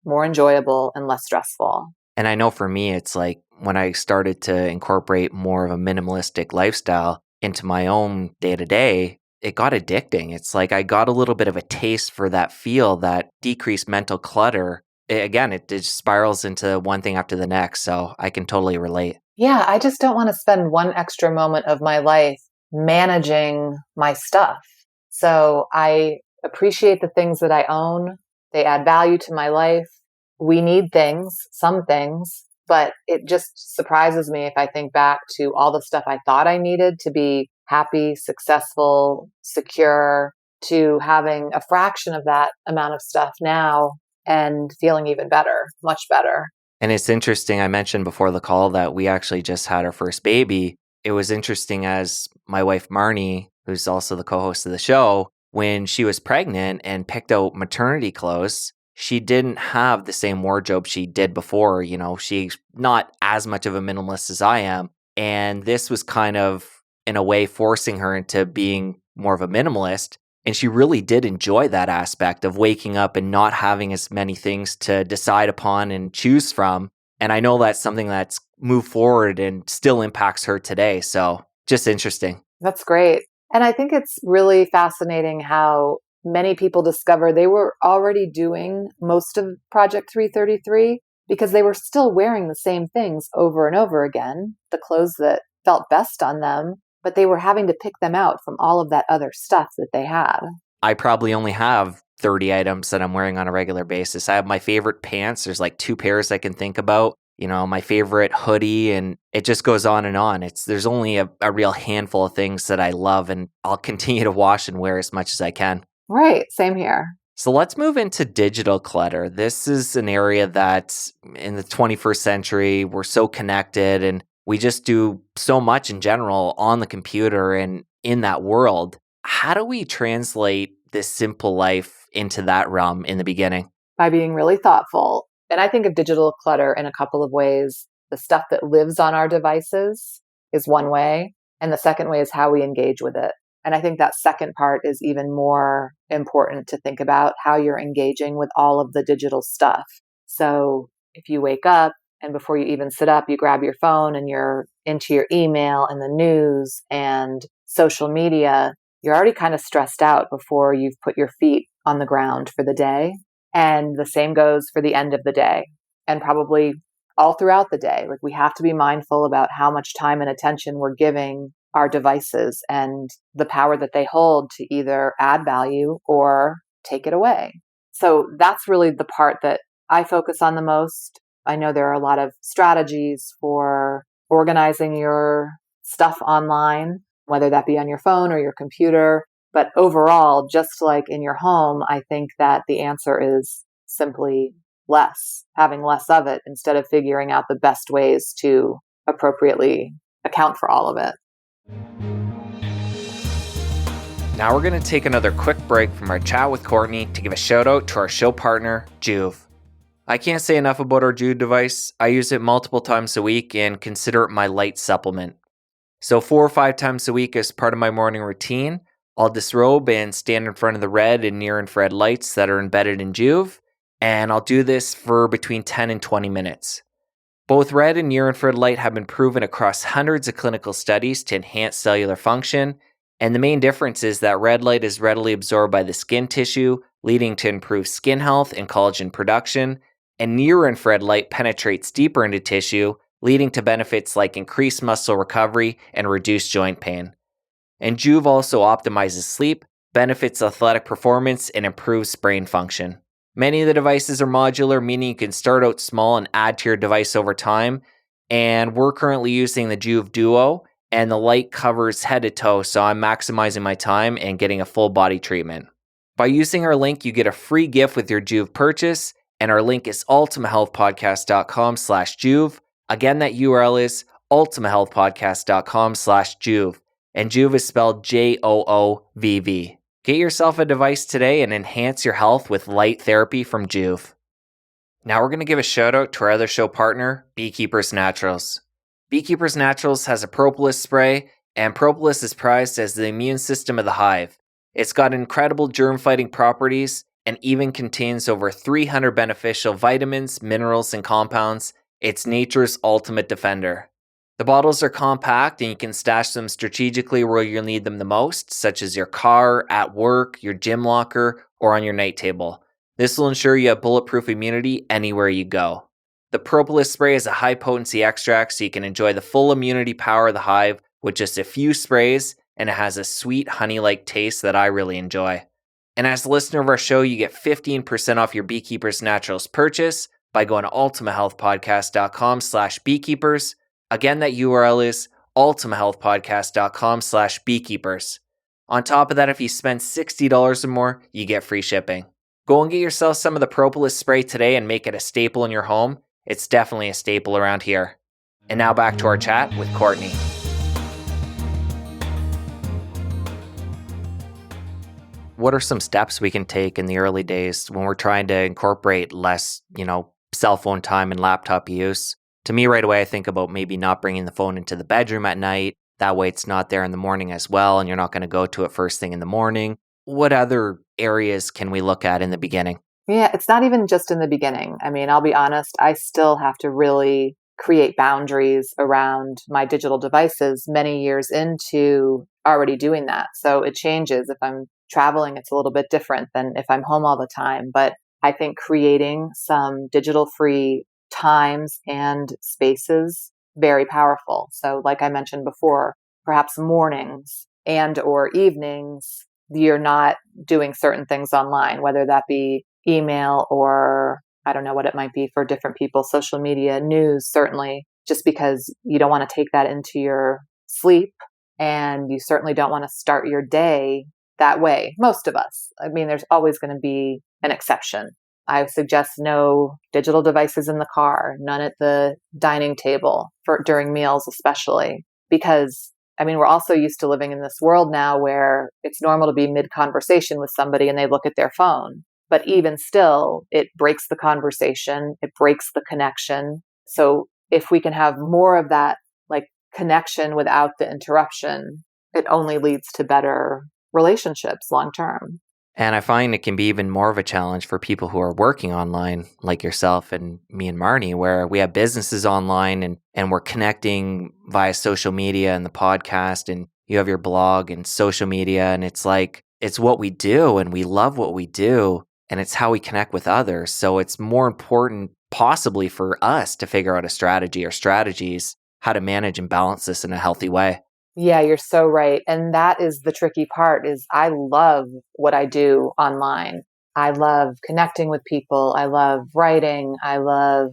more enjoyable and less stressful. And I know for me, it's like when I started to incorporate more of a minimalistic lifestyle into my own day-to-day, it got addicting. It's like I got a little bit of a taste for that feel, that decreased mental clutter. it just spirals into one thing after the next. So I can totally relate. Yeah, I just don't want to spend one extra moment of my life managing my stuff. So I appreciate the things that I own. They add value to my life. We need things, some things, but it just surprises me if I think back to all the stuff I thought I needed to be happy, successful, secure, to having a fraction of that amount of stuff now and feeling even better, much better. And it's interesting. I mentioned before the call that we actually just had our first baby. It was interesting as my wife, Marnie, who's also the co-host of the show, when she was pregnant and picked out maternity clothes, she didn't have the same wardrobe she did before. She's not as much of a minimalist as I am. And this was kind of, in a way, forcing her into being more of a minimalist. And she really did enjoy that aspect of waking up and not having as many things to decide upon and choose from. And I know that's something that's moved forward and still impacts her today. So just interesting. That's great. And I think it's really fascinating how many people discover they were already doing most of Project 333 because they were still wearing the same things over and over again, the clothes that felt best on them, but they were having to pick them out from all of that other stuff that they had. I probably only have 30 items that I'm wearing on a regular basis. I have my favorite pants. There's like 2 pairs I can think about. My favorite hoodie, and it just goes on and on. There's only a real handful of things that I love, and I'll continue to wash and wear as much as I can. Right. Same here. So let's move into digital clutter. This is an area that in the 21st century, we're so connected and we just do so much in general on the computer and in that world. How do we translate this simple life into that realm in the beginning? By being really thoughtful. And I think of digital clutter in a couple of ways. The stuff that lives on our devices is one way. And the second way is how we engage with it. And I think that second part is even more important to think about how you're engaging with all of the digital stuff. So if you wake up and before you even sit up, you grab your phone and you're into your email and the news and social media, you're already kind of stressed out before you've put your feet on the ground for the day. And the same goes for the end of the day and probably all throughout the day. Like we have to be mindful about how much time and attention we're giving our devices and the power that they hold to either add value or take it away. So that's really the part that I focus on the most. I know there are a lot of strategies for organizing your stuff online, whether that be on your phone or your computer. But overall, just like in your home, I think that the answer is simply less, having less of it instead of figuring out the best ways to appropriately account for all of it. Now we're going to take another quick break from our chat with Courtney to give a shout out to our show partner, Joovv. I can't say enough about our Joovv device. I use it multiple times a week and consider it my light supplement. So 4 or 5 times a week as part of my morning routine, I'll disrobe and stand in front of the red and near infrared lights that are embedded in Joovv, and I'll do this for between 10 and 20 minutes. Both red and near infrared light have been proven across hundreds of clinical studies to enhance cellular function, and the main difference is that red light is readily absorbed by the skin tissue, leading to improved skin health and collagen production, and near infrared light penetrates deeper into tissue, leading to benefits like increased muscle recovery and reduced joint pain. And Joovv also optimizes sleep, benefits athletic performance, and improves brain function. Many of the devices are modular, meaning you can start out small and add to your device over time. And we're currently using the Joovv Duo, and the light covers head to toe, so I'm maximizing my time and getting a full body treatment. By using our link, you get a free gift with your Joovv purchase, and our link is ultimatehealthpodcast.com/Joovv. Again, that URL is ultimatehealthpodcast.com/Joovv, and Joovv is spelled Joovv. Get yourself a device today and enhance your health with light therapy from Joovv. Now we're going to give a shout out to our other show partner, Beekeepers Naturals. Beekeepers Naturals has a propolis spray, and propolis is prized as the immune system of the hive. It's got incredible germ-fighting properties and even contains over 300 beneficial vitamins, minerals, and compounds. It's nature's ultimate defender. The bottles are compact and you can stash them strategically where you'll need them the most, such as your car, at work, your gym locker, or on your night table. This will ensure you have bulletproof immunity anywhere you go. The propolis spray is a high-potency extract, so you can enjoy the full immunity power of the hive with just a few sprays, and it has a sweet honey-like taste that I really enjoy. And as a listener of our show, you get 15% off your Beekeepers Naturals purchase by going to ultimahealthpodcast.com/beekeepers. Again, that URL is ultimahealthpodcast.com/beekeepers. On top of that, if you spend $60 or more, you get free shipping. Go and get yourself some of the propolis spray today and make it a staple in your home. It's definitely a staple around here. And now back to our chat with Courtney. What are some steps we can take in the early days when we're trying to incorporate less, cell phone time and laptop use? To me, right away, I think about maybe not bringing the phone into the bedroom at night. That way it's not there in the morning as well, and you're not going to go to it first thing in the morning. What other areas can we look at in the beginning? Yeah, it's not even just in the beginning. I mean, I'll be honest, I still have to really create boundaries around my digital devices many years into already doing that. So it changes. If I'm traveling, it's a little bit different than if I'm home all the time. But I think creating some digital free times and spaces, very powerful. So like I mentioned before, perhaps mornings and or evenings, you're not doing certain things online, whether that be email or I don't know what it might be for different people, social media, news, certainly, just because you don't want to take that into your sleep and you certainly don't want to start your day that way. Most of us. I mean, there's always going to be an exception. I suggest no digital devices in the car, none at the dining table for during meals, especially because we're also used to living in this world now where it's normal to be mid-conversation with somebody and they look at their phone. But even still, it breaks the conversation, it breaks the connection. So if we can have more of that connection without the interruption, it only leads to better relationships long term. And I find it can be even more of a challenge for people who are working online, like yourself and me and Marnie, where we have businesses online and we're connecting via social media and the podcast, and you have your blog and social media, and it's what we do and we love what we do, and it's how we connect with others. So it's more important possibly for us to figure out a strategy or strategies, how to manage and balance this in a healthy way. Yeah, you're so right. And that is the tricky part is I love what I do online. I love connecting with people. I love writing. I love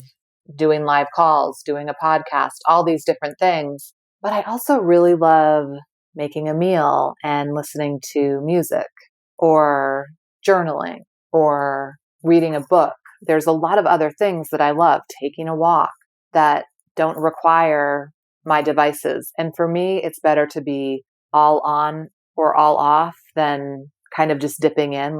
doing live calls, doing a podcast, all these different things. But I also really love making a meal and listening to music or journaling or reading a book. There's a lot of other things that I love, taking a walk that don't require my devices. And for me, it's better to be all on or all off than kind of just dipping in.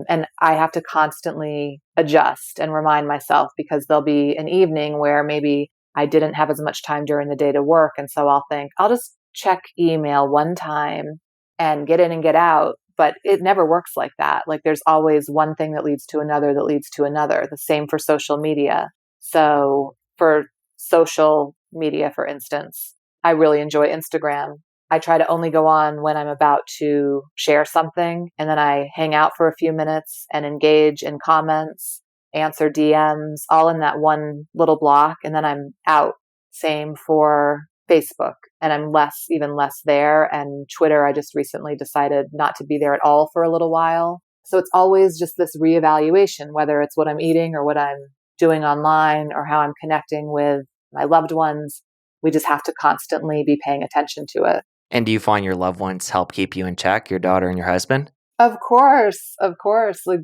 And I have to constantly adjust and remind myself because there'll be an evening where maybe I didn't have as much time during the day to work. And so I'll think, I'll just check email one time and get in and get out. But it never works like that. There's always one thing that leads to another that leads to another. The same for social media. So for social media, for instance, I really enjoy Instagram. I try to only go on when I'm about to share something, and then I hang out for a few minutes and engage in comments, answer DMs, all in that one little block, and then I'm out. Same for Facebook, and I'm even less there. And Twitter, I just recently decided not to be there at all for a little while. So it's always just this reevaluation, whether it's what I'm eating or what I'm doing online or how I'm connecting with my loved ones. We just have to constantly be paying attention to it. And do you find your loved ones help keep you in check, your daughter and your husband? Of course.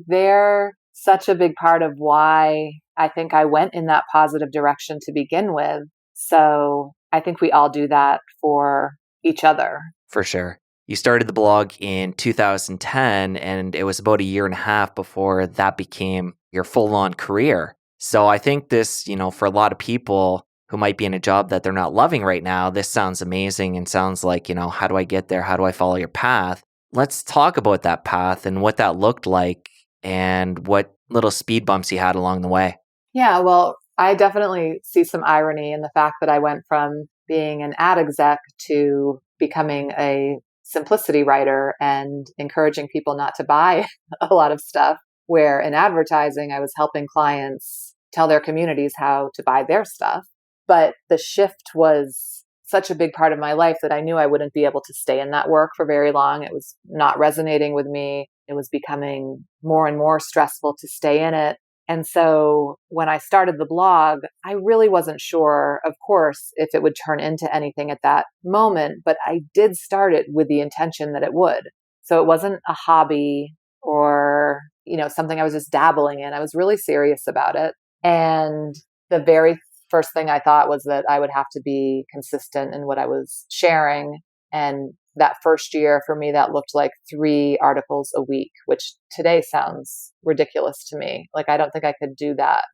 They're such a big part of why I think I went in that positive direction to begin with. So I think we all do that for each other. For sure. You started the blog in 2010, and it was about a year and a half before that became your full-on career. So I think this, for a lot of people who might be in a job that they're not loving right now, this sounds amazing and sounds like, how do I get there? How do I follow your path? Let's talk about that path and what that looked like and what little speed bumps you had along the way. Yeah, well, I definitely see some irony in the fact that I went from being an ad exec to becoming a simplicity writer and encouraging people not to buy a lot of stuff where in advertising, I was helping clients tell their communities how to buy their stuff. But the shift was such a big part of my life that I knew I wouldn't be able to stay in that work for very long. It was not resonating with me. It was becoming more and more stressful to stay in it. And so when I started the blog, I really wasn't sure, of course, if it would turn into anything at that moment, but I did start it with the intention that it would. So it wasn't a hobby or, something I was just dabbling in. I was really serious about it. And the very first thing I thought was that I would have to be consistent in what I was sharing. And that first year for me, that looked like 3 articles a week, which today sounds ridiculous to me. Like, I don't think I could do that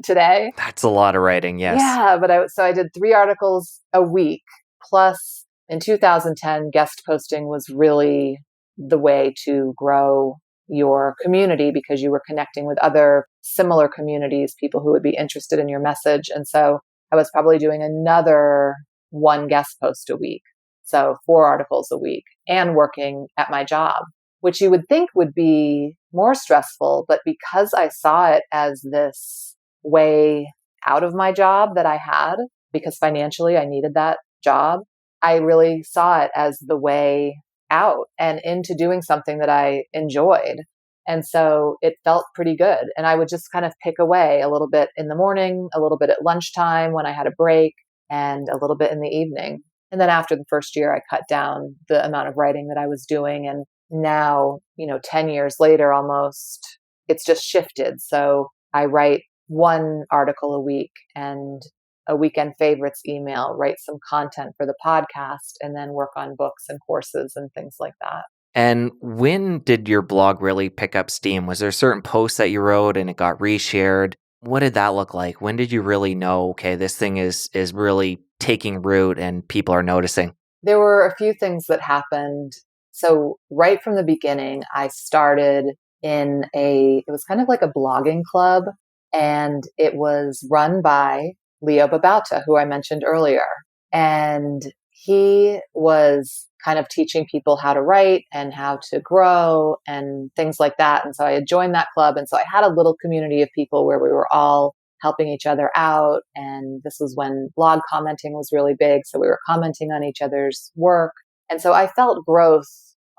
today. That's a lot of writing, yes. Yeah, but I did 3 articles a week. Plus, in 2010, guest posting was really the way to grow your community because you were connecting with other similar communities, people who would be interested in your message. And so I was probably doing another 1 guest post a week. So 4 articles a week and working at my job, which you would think would be more stressful. But because I saw it as this way out of my job that I had, because financially I needed that job, I really saw it as the way out and into doing something that I enjoyed. And so it felt pretty good. And I would just kind of pick away a little bit in the morning, a little bit at lunchtime when I had a break, and a little bit in the evening. And then after the first year, I cut down the amount of writing that I was doing. And now, 10 years later, almost, it's just shifted. So I write 1 article a week and a weekend favorites email, write some content for the podcast, and then work on books and courses and things like that. And when did your blog really pick up steam? Was there a certain post that you wrote and it got reshared? What did that look like? When did you really know, okay, this thing is really taking root and people are noticing? There were a few things that happened. So right from the beginning, I started it was kind of like a blogging club, and it was run by Leo Babauta, who I mentioned earlier. And he was kind of teaching people how to write and how to grow and things like that. And so I had joined that club. And so I had a little community of people where we were all helping each other out. And this was when blog commenting was really big. So we were commenting on each other's work. And so I felt growth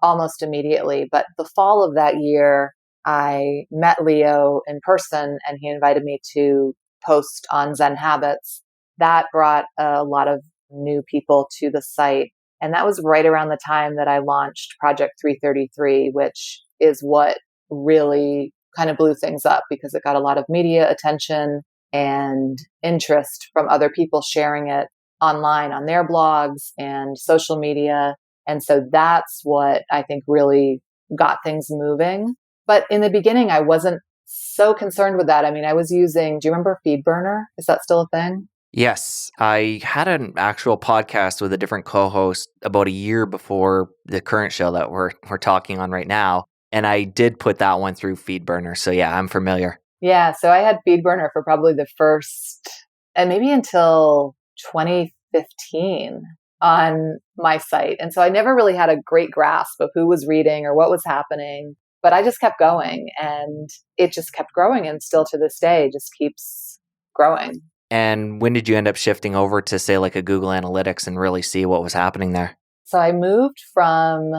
almost immediately. But the fall of that year, I met Leo in person and he invited me to post on Zen Habits. That brought a lot of new people to the site. And that was right around the time that I launched Project 333, which is what really kind of blew things up because it got a lot of media attention and interest from other people sharing it online on their blogs and social media. And so that's what I think really got things moving. But in the beginning, I wasn't so concerned with that. I mean, I was using, do you remember FeedBurner? Is that still a thing? Yes, I had an actual podcast with a different co-host about a year before the current show that we're talking on right now, and I did put that one through FeedBurner. So yeah, I'm familiar. Yeah, so I had FeedBurner for probably the first, and maybe until 2015 on my site. And so I never really had a great grasp of who was reading or what was happening, but I just kept going and it just kept growing, and still to this day just keeps growing. And when did you end up shifting over to, say, like a Google Analytics and really see what was happening there? So I moved from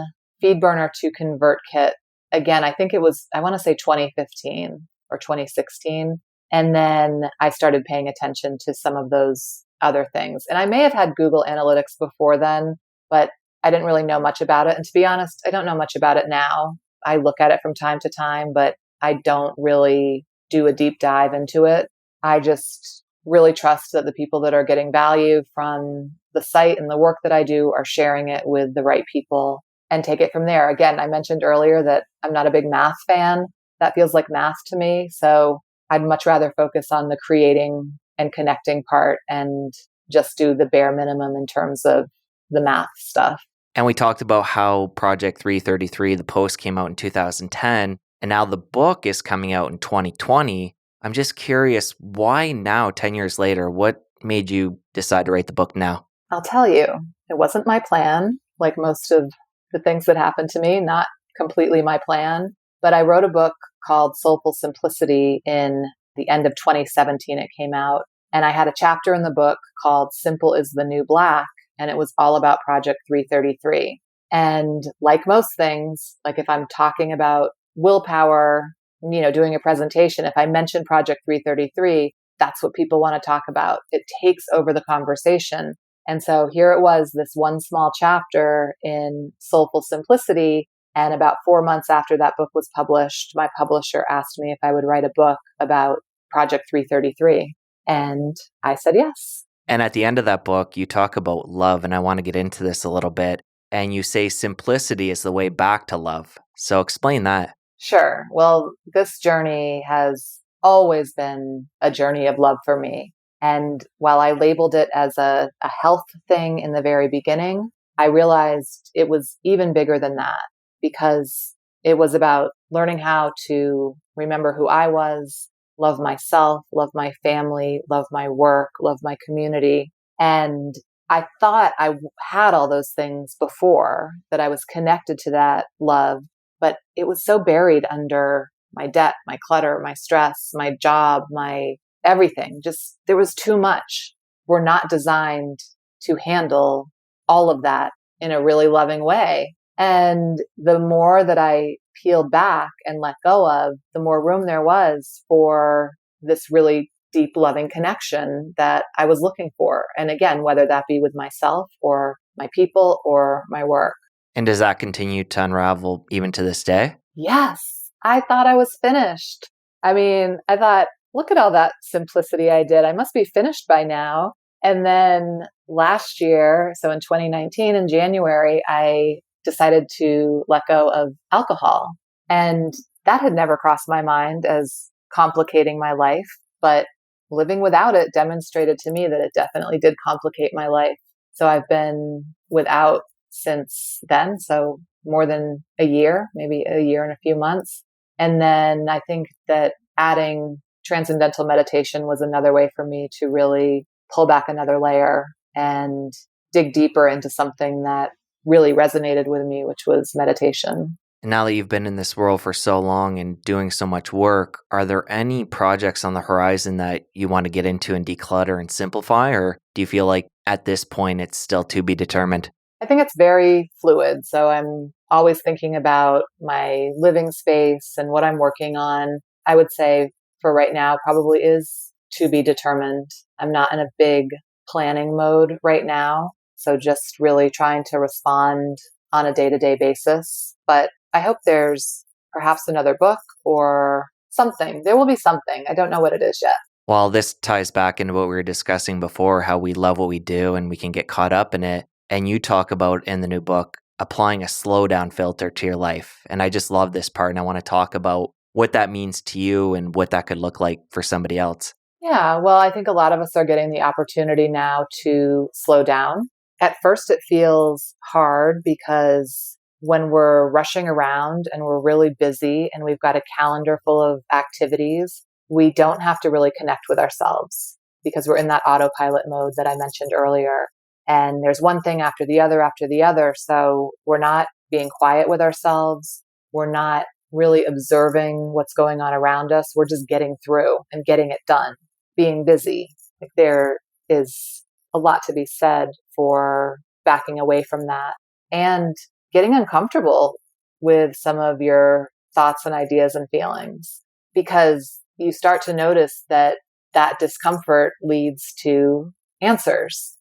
FeedBurner to ConvertKit. Again, I think it was, I want to say 2015 or 2016. And then I started paying attention to some of those other things. And I may have had Google Analytics before then, but I didn't really know much about it. And to be honest, I don't know much about it now. I look at it from time to time, but I don't really do a deep dive into it. I just really trust that the people that are getting value from the site and the work that I do are sharing it with the right people and take it from there. Again, I mentioned earlier that I'm not a big math fan. That feels like math to me. So I'd much rather focus on the creating and connecting part and just do the bare minimum in terms of the math stuff. And we talked about how Project 333, the post came out in 2010, and now the book is coming out in 2020. I'm just curious, why now, 10 years later? What made you decide to write the book now? I'll tell you, it wasn't my plan, like most of the things that happened to me, not completely my plan. But I wrote a book called Soulful Simplicity in the end of 2017. It came out. And I had a chapter in the book called Simple is the New Black. And it was all about Project 333. And like most things, like if I'm talking about willpower, doing a presentation, if I mention Project 333, that's what people want to talk about. It takes over the conversation. And so here it was, this one small chapter in Soulful Simplicity. And about 4 months after that book was published, my publisher asked me if I would write a book about Project 333. And I said yes. And at the end of that book, you talk about love, and I want to get into this a little bit. And you say simplicity is the way back to love. So explain that. Sure. Well, this journey has always been a journey of love for me. And while I labeled it as a health thing in the very beginning, I realized it was even bigger than that, because it was about learning how to remember who I was, love myself, love my family, love my work, love my community. And I thought I had all those things before, that I was connected to that love, but it was so buried under my debt, my clutter, my stress, my job, my everything. Just, there was too much. We're not designed to handle all of that in a really loving way. And the more that I peeled back and let go of, the more room there was for this really deep, loving connection that I was looking for. And again, whether that be with myself or my people or my work. And does that continue to unravel even to this day? Yes. I thought I was finished. I mean, I thought, look at all that simplicity I did. I must be finished by now. And then last year, so in 2019, in January, I decided to let go of alcohol. And that had never crossed my mind as complicating my life, but living without it demonstrated to me that it definitely did complicate my life. So I've been without since then. So more than a year, maybe a year and a few months. And then I think that adding transcendental meditation was another way for me to really pull back another layer and dig deeper into something that really resonated with me, which was meditation. And now that you've been in this world for so long and doing so much work, are there any projects on the horizon that you want to get into and declutter and simplify? Or do you feel like at this point it's still to be determined? I think it's very fluid. So I'm always thinking about my living space and what I'm working on. I would say for right now probably is to be determined. I'm not in a big planning mode right now. So just really trying to respond on a day-to-day basis. But I hope there's perhaps another book or something. There will be something. I don't know what it is yet. Well, this ties back into what we were discussing before, how we love what we do and we can get caught up in it. And you talk about in the new book, applying a slowdown filter to your life. And I just love this part. And I want to talk about what that means to you and what that could look like for somebody else. Yeah, well, I think a lot of us are getting the opportunity now to slow down. At first, it feels hard because when we're rushing around and we're really busy and we've got a calendar full of activities, we don't have to really connect with ourselves because we're in that autopilot mode that I mentioned earlier. And there's one thing after the other after the other. So we're not being quiet with ourselves. We're not really observing what's going on around us. We're just getting through and getting it done, being busy. Like there is a lot to be said for backing away from that and getting uncomfortable with some of your thoughts and ideas and feelings, because you start to notice that that discomfort leads to answers,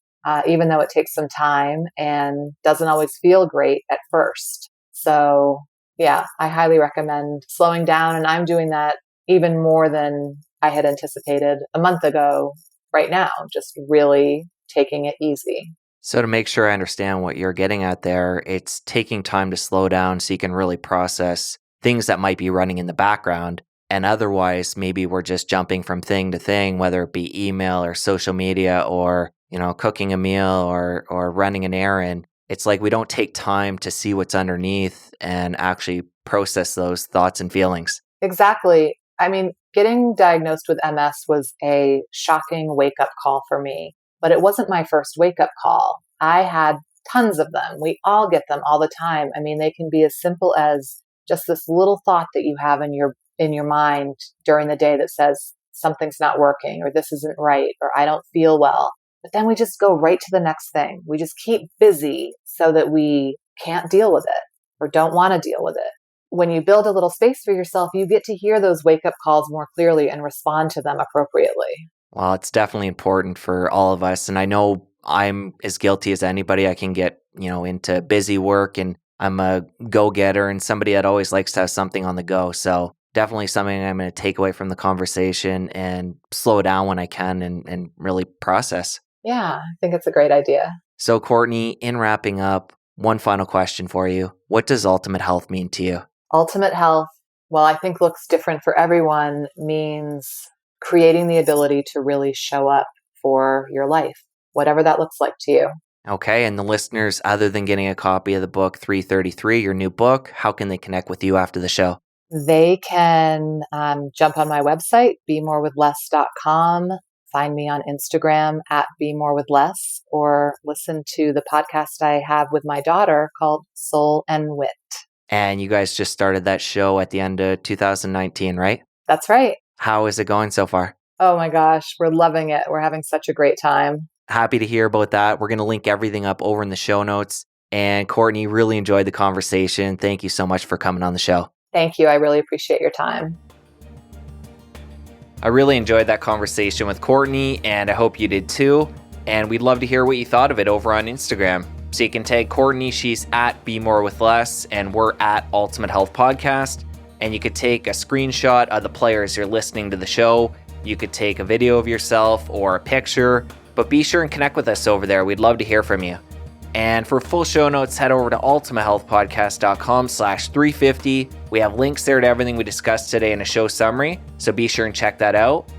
even though it takes some time and doesn't always feel great at first. So yeah, I highly recommend slowing down. And I'm doing that even more than I had anticipated a month ago right now, just really taking it easy. So to make sure I understand what you're getting at there, it's taking time to slow down so you can really process things that might be running in the background. And otherwise, maybe we're just jumping from thing to thing, whether it be email or social media or, cooking a meal or running an errand. It's like we don't take time to see what's underneath and actually process those thoughts and feelings. Exactly. I mean, getting diagnosed with MS was a shocking wake-up call for me, but it wasn't my first wake-up call. I had tons of them. We all get them all the time. I mean, they can be as simple as just this little thought that you have in in your mind during the day that says something's not working or this isn't right or I don't feel well. But then we just go right to the next thing. We just keep busy so that we can't deal with it or don't want to deal with it. When you build a little space for yourself, you get to hear those wake-up calls more clearly and respond to them appropriately. Well, it's definitely important for all of us. And I know I'm as guilty as anybody. I can get, into busy work, and I'm a go-getter and somebody that always likes to have something on the go. So definitely something I'm going to take away from the conversation and slow down when I can and really process. Yeah, I think it's a great idea. So Courtney, in wrapping up, one final question for you. What does ultimate health mean to you? Ultimate health, well, I think looks different for everyone, means creating the ability to really show up for your life, whatever that looks like to you. Okay, and the listeners, other than getting a copy of the book 333, your new book, how can they connect with you after the show? They can jump on my website, bemorewithless.com, find me on Instagram at bemorewithless, or listen to the podcast I have with my daughter called Soul and Wit. And you guys just started that show at the end of 2019, right? That's right. How is it going so far? Oh my gosh, we're loving it. We're having such a great time. Happy to hear about that. We're going to link everything up over in the show notes. And Courtney, really enjoyed the conversation. Thank you so much for coming on the show. Thank you. I really appreciate your time. I really enjoyed that conversation with Courtney, and I hope you did too. And we'd love to hear what you thought of it over on Instagram. So you can tag Courtney. She's at Be More With Less, and we're at Ultimate Health Podcast. And you could take a screenshot of the player as you're listening to the show. You could take a video of yourself or a picture, but be sure and connect with us over there. We'd love to hear from you. And for full show notes, head over to ultimatehealthpodcast.com/350. We have links there to everything we discussed today in a show summary, so be sure and check that out.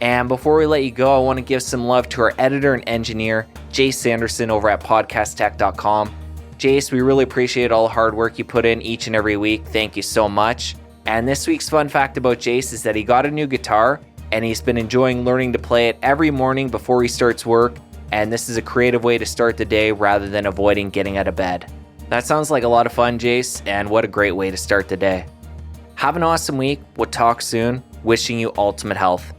And before we let you go, I want to give some love to our editor and engineer, Jace Sanderson over at podcasttech.com. Jace, we really appreciate all the hard work you put in each and every week. Thank you so much. And this week's fun fact about Jace is that he got a new guitar, and he's been enjoying learning to play it every morning before he starts work. And this is a creative way to start the day rather than avoiding getting out of bed. That sounds like a lot of fun, Jace, and what a great way to start the day. Have an awesome week. We'll talk soon. Wishing you ultimate health.